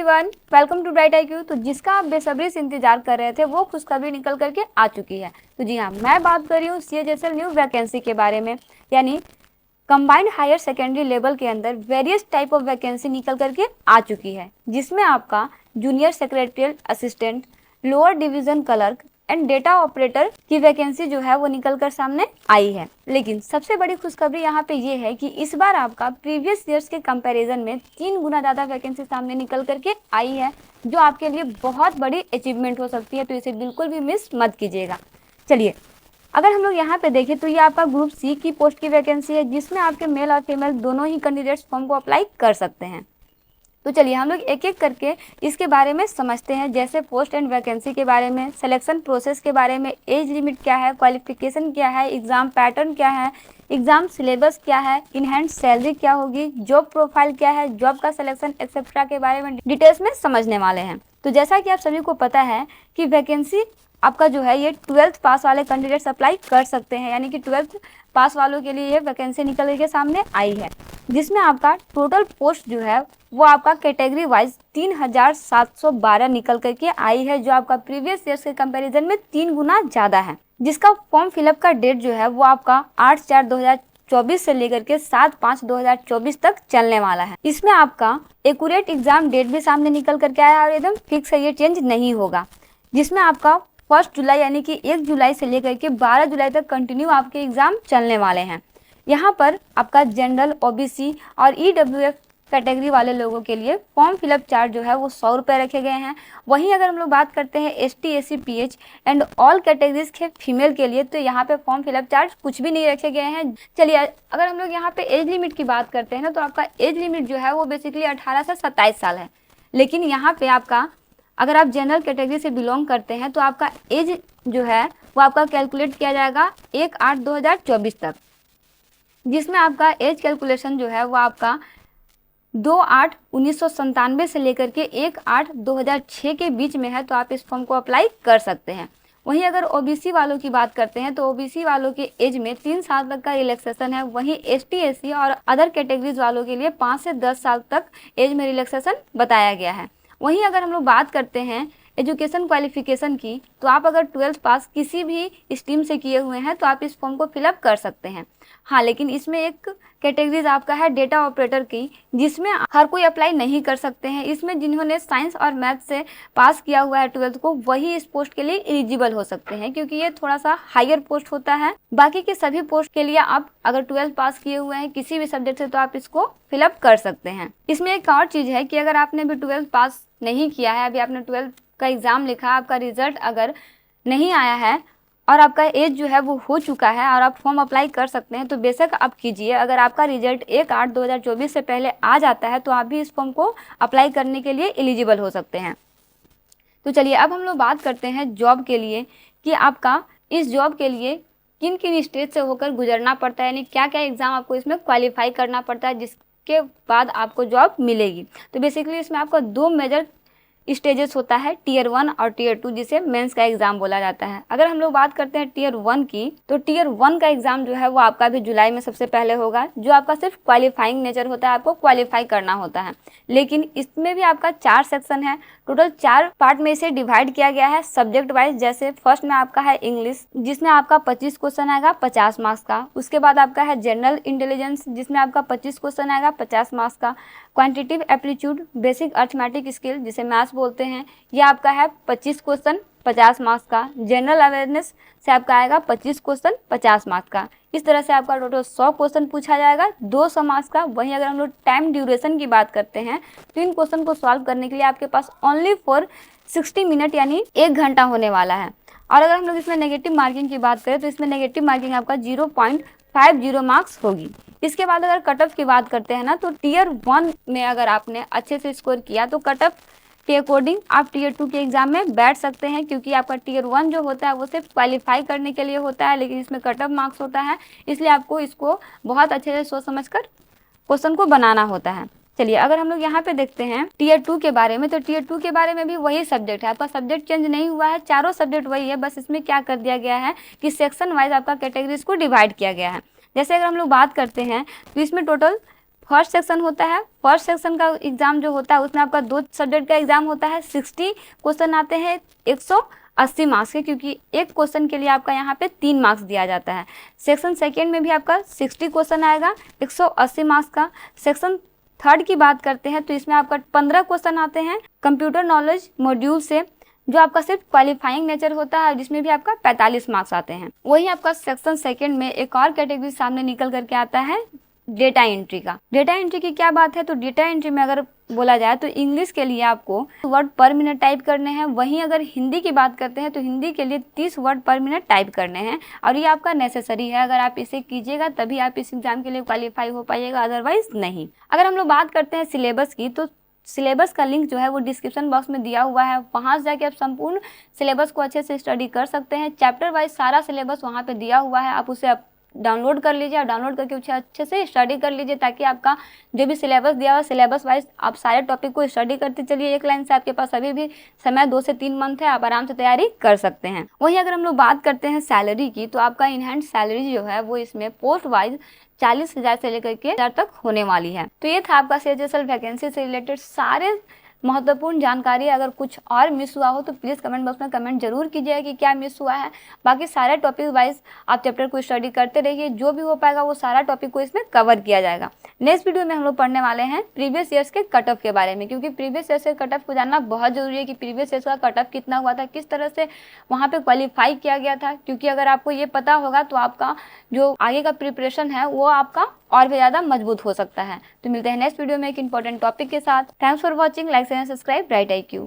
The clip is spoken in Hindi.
Everyone, welcome to bright IQ. तो जिसका आप बेसब्री से इंतजार कर रहे थे वो खुशखबरी निकल करके आ चुकी है। तो जी हाँ, मैं बात कर रही हूँ CHSL न्यू वैकेंसी के बारे में, यानी कंबाइंड हायर सेकेंडरी लेवल के अंदर वेरियस टाइप ऑफ वैकेंसी निकल करके आ चुकी है, जिसमें आपका junior secretarial assistant, lower division clerk and data operator की वैकेंसी जो है वो निकल कर सामने आई है। लेकिन सबसे बड़ी खुशखबरी यहाँ पे ये है कि इस बार आपका प्रीवियस ईयर्स के कंपैरिजन में 3 गुना ज़्यादा वैकेंसी सामने निकल करके आई है, जो आपके लिए बहुत बड़ी अचीवमेंट हो सकती है। तो इसे बिल्कुल भी मिस मत कीजिएगा। चलिए, अगर हम लोग यहाँ पे देखें तो ये आपका ग्रुप सी की पोस्ट की वैकेंसी है, जिसमें आपके मेल और फीमेल दोनों ही कैंडिडेट्स फॉर्म को अप्लाई कर सकते हैं। तो चलिए हम लोग एक एक करके इसके बारे में समझते हैं, जैसे पोस्ट एंड वैकेंसी के बारे में, सिलेक्शन प्रोसेस के बारे में, एज लिमिट क्या है, क्वालिफिकेशन क्या है, एग्जाम पैटर्न क्या है, एग्जाम सिलेबस क्या है, इन हैंड सैलरी क्या होगी, जॉब प्रोफाइल क्या है, जॉब का सिलेक्शन एक्सेट्रा के बारे में डिटेल्स में समझने वाले हैं। तो जैसा कि आप सभी को पता है कि वैकेंसी आपका जो है ये 12th पास वाले कैंडिडेट्स अप्लाई कर सकते हैं, यानी कि 12th पास वालों के लिए ये वैकेंसी निकल के सामने आई है, जिसमें आपका टोटल पोस्ट जो है वो आपका कैटेगरी वाइज 3712 निकल करके आई है, जो आपका प्रीवियस ईयर्स के कंपैरिजन में 3 गुना ज़्यादा है। जिसका फॉर्म फिलअप का डेट जो है वो आपका 8/4/2024 से लेकर के 7/5/2024 तक चलने वाला है। इसमें आपका एक्यूरेट एग्जाम डेट भी सामने निकल करके आया और एकदम फिक्स है, ये चेंज नहीं होगा। जिसमें आपका 1 जुलाई यानी कि 1 जुलाई से लेकर के 12 जुलाई तक कंटिन्यू आपके एग्जाम चलने वाले हैं। यहाँ पर आपका जनरल, OBC और EWF कैटेगरी वाले लोगों के लिए फॉर्म फिलअप चार्ज जो है वो 100 रुपये रखे गए हैं। वहीं अगर हम लोग बात करते हैं ST, SC, PH and all categories के फीमेल के लिए, तो यहाँ पे फॉर्म फिलअप चार्ज कुछ भी नहीं रखे गए हैं। चलिए, अगर हम लोग यहाँ पे एज लिमिट की बात करते हैं ना, तो आपका एज लिमिट जो है वो बेसिकली 18 से 27 साल है। लेकिन यहाँ पे आपका अगर आप जनरल कैटेगरी से बिलोंग करते हैं तो आपका एज जो है वो आपका कैलकुलेट किया जाएगा 1/8/2024 तक, जिसमें आपका एज कैलकुलेशन जो है वो आपका 2/8/1997 से लेकर के 1/8/2006 के बीच में है। तो आप इस फॉर्म को अप्लाई कर सकते हैं। वहीं अगर OBC वालों की बात करते हैं तो OBC वालों के एज में 3 साल तक का रिलैक्सेशन है। वहीं ST, SC और अदर कैटेगरीज वालों के लिए 5 से 10 साल तक एज में रिलैक्सेशन बताया गया है। वहीं अगर हम लोग बात करते हैं एजुकेशन क्वालिफिकेशन की, तो आप अगर 12th पास किसी भी स्ट्रीम से किए हुए हैं तो आप इस फॉर्म को फिलअप कर सकते हैं। हाँ, लेकिन इसमें एक कैटेगरीज आपका है डेटा ऑपरेटर की, जिसमें हर कोई अप्लाई नहीं कर सकते हैं। इसमें जिन्होंने साइंस और मैथ से पास किया हुआ है 12th को, वही इस पोस्ट के लिए एलिजिबल हो सकते हैं, क्योंकि ये थोड़ा सा हायर पोस्ट होता है। बाकी के सभी पोस्ट के लिए आप अगर 12th पास किए हुए हैं किसी भी सब्जेक्ट से तो आप इसको फिलअप कर सकते हैं। इसमें एक और चीज़ है कि अगर आपने भी 12th पास नहीं किया है, अभी आपने 12th का एग्ज़ाम लिखा, आपका रिजल्ट अगर नहीं आया है और आपका एज जो है वो हो चुका है और आप फॉर्म अप्लाई कर सकते हैं, तो बेशक आप कीजिए। अगर आपका रिजल्ट 1/8/2024 से पहले आ जाता है तो आप भी इस फॉर्म को अप्लाई करने के लिए एलिजिबल हो सकते हैं। तो चलिए, अब हम लोग बात करते हैं जॉब के लिए कि आपका इस जॉब के लिए किन किन स्टेज से होकर गुजरना पड़ता है, यानी क्या क्या एग्ज़ाम आपको इसमें क्वालिफाई करना पड़ता है, जिसके बाद आपको जॉब मिलेगी। तो बेसिकली इसमें आपका 2 मेजर स्टेजेस होता है, Tier 1 और Tier 2, जिसे मेंस का एग्जाम बोला जाता है। अगर हम लोग बात करते हैं Tier 1 की, तो Tier 1 का एग्जाम जो है वो आपका भी जुलाई में सबसे पहले होगा, जो आपका सिर्फ क्वालिफाइंग नेचर होता है, आपको क्वालिफाई करना होता है। लेकिन इसमें भी आपका 4 सेक्शन है, टोटल 4 पार्ट में इसे डिवाइड किया गया है सब्जेक्ट वाइज। जैसे फर्स्ट में आपका है इंग्लिश, जिसमें आपका 25 क्वेश्चन आएगा 50 मार्क्स का। उसके बाद आपका है जनरल इंटेलिजेंस, जिसमें आपका 25 क्वेश्चन आएगा 50 मार्क्स का। Quantitative aptitude, basic arithmetic skill जिसे मैथ्स बोलते हैं, यह आपका है 25 क्वेश्चन 50 मार्क्स का। जनरल अवेयरनेस से आपका आएगा 25 क्वेश्चन 50 मार्क्स का। इस तरह से आपका टोटल 100 क्वेश्चन पूछा जाएगा 200 मार्क्स का। वहीं अगर हम लोग टाइम ड्यूरेशन की बात करते हैं तो इन क्वेश्चन को सॉल्व करने के लिए आपके पास ओनली फॉर 60 मिनट यानी 1 घंटा होने वाला है। और अगर हम लोग इसमें नेगेटिव मार्किंग की बात करें तो इसमें नेगेटिव मार्किंग आपका 0.50 मार्क्स होगी। इसके बाद अगर कट ऑफ की बात करते हैं ना, तो Tier 1 में अगर आपने अच्छे से स्कोर किया तो कट ऑफ के अकॉर्डिंग आप Tier 2 के एग्जाम में बैठ सकते हैं, क्योंकि आपका Tier 1 जो होता है वो सिर्फ क्वालिफाई करने के लिए होता है, लेकिन इसमें कट ऑफ मार्क्स होता है, इसलिए आपको इसको बहुत अच्छे से सोच समझ कर क्वेश्चन को बनाना होता है। चलिए, अगर हम लोग यहाँ पे देखते हैं Tier 2 के बारे में, तो Tier 2 के बारे में भी वही सब्जेक्ट है, आपका सब्जेक्ट चेंज नहीं हुआ है, चारों सब्जेक्ट वही है। बस इसमें क्या कर दिया गया है कि सेक्शन वाइज आपका कैटेगरीज को डिवाइड किया गया है। जैसे अगर हम लोग बात करते हैं तो इसमें टोटल फर्स्ट सेक्शन होता है, फर्स्ट सेक्शन का एग्जाम जो होता है उसमें आपका 2 सब्जेक्ट का एग्जाम होता है, 60 क्वेश्चन आते हैं 180 मार्क्स के, क्योंकि एक क्वेश्चन के लिए आपका यहाँ पे 3 मार्क्स दिया जाता है। सेक्शन सेकेंड में भी आपका 60 क्वेश्चन आएगा 180 मार्क्स का। सेक्शन थर्ड की बात करते हैं तो इसमें आपका 15 क्वेश्चन आते हैं कंप्यूटर नॉलेज मॉड्यूल से, जो आपका सिर्फ क्वालिफाइंग नेचर होता है, जिसमें भी आपका 45 मार्क्स आते हैं। वही आपका सेक्शन सेकंड में एक और कैटेगरी सामने निकल करके आता है डेटा एंट्री का। डेटा एंट्री की क्या बात है, तो डेटा एंट्री में अगर बोला जाए तो इंग्लिश के लिए आपको वर्ड पर मिनट टाइप करने हैं, वहीं अगर हिंदी की बात करते हैं तो हिंदी के लिए 30 वर्ड पर मिनट टाइप करने हैं, और ये आपका नेसेसरी है। अगर आप इसे कीजिएगा तभी आप इस एग्जाम के लिए क्वालिफाई हो पाइएगा, अदरवाइज नहीं। अगर हम लोग बात करते हैं सिलेबस की, तो सिलेबस का लिंक जो है वो डिस्क्रिप्शन बॉक्स में दिया हुआ है, वहाँ से जाके आप संपूर्ण सिलेबस को अच्छे से स्टडी कर सकते हैं। चैप्टर वाइज सारा सिलेबस वहाँ पे दिया हुआ है, आप उसे डाउनलोड कर लीजिए और डाउनलोड करके उसे अच्छे से स्टडी कर लीजिए, ताकि आपका जो भी सिलेबस दिया हुआ है सिलेबस वाइज आप सारे टॉपिक को स्टडी करते चलिए एक लाइन से। आपके पास अभी भी समय 2 से 3 मंथ है, आप आराम से तैयारी कर सकते हैं। वहीं अगर हम लोग बात करते हैं सैलरी की, तो आपका इन हैंड सैलरी जो है वो इसमें पोस्ट वाइज 40,000 से लेकर के 1000 तक होने वाली है। तो ये था आपका CHSL वैकेंसी से रिलेटेड सारे महत्वपूर्ण जानकारी। अगर कुछ और मिस हुआ हो तो प्लीज़ कमेंट बॉक्स में कमेंट जरूर कीजिएगा कि क्या मिस हुआ है। बाकी सारे टॉपिक वाइज आप चैप्टर को स्टडी करते रहिए, जो भी हो पाएगा वो सारा टॉपिक को इसमें कवर किया जाएगा। नेक्स्ट वीडियो में हम लोग पढ़ने वाले हैं प्रीवियस ईयर्स के कट ऑफ के बारे में, क्योंकि प्रीवियस ईयर्स के कट ऑफ को जानना बहुत जरूरी है कि प्रीवियस ईयर्स का कट ऑफ कितना हुआ था, किस तरह से वहाँ पे क्वालिफाई किया गया था। क्योंकि अगर आपको ये पता होगा तो आपका जो आगे का प्रिपरेशन है वो आपका और भी ज़्यादा मजबूत हो सकता है। तो मिलते हैं नेक्स्ट वीडियो में एक इंपॉर्टेंट टॉपिक के साथ। Thanks for watching, like and subscribe right IQ।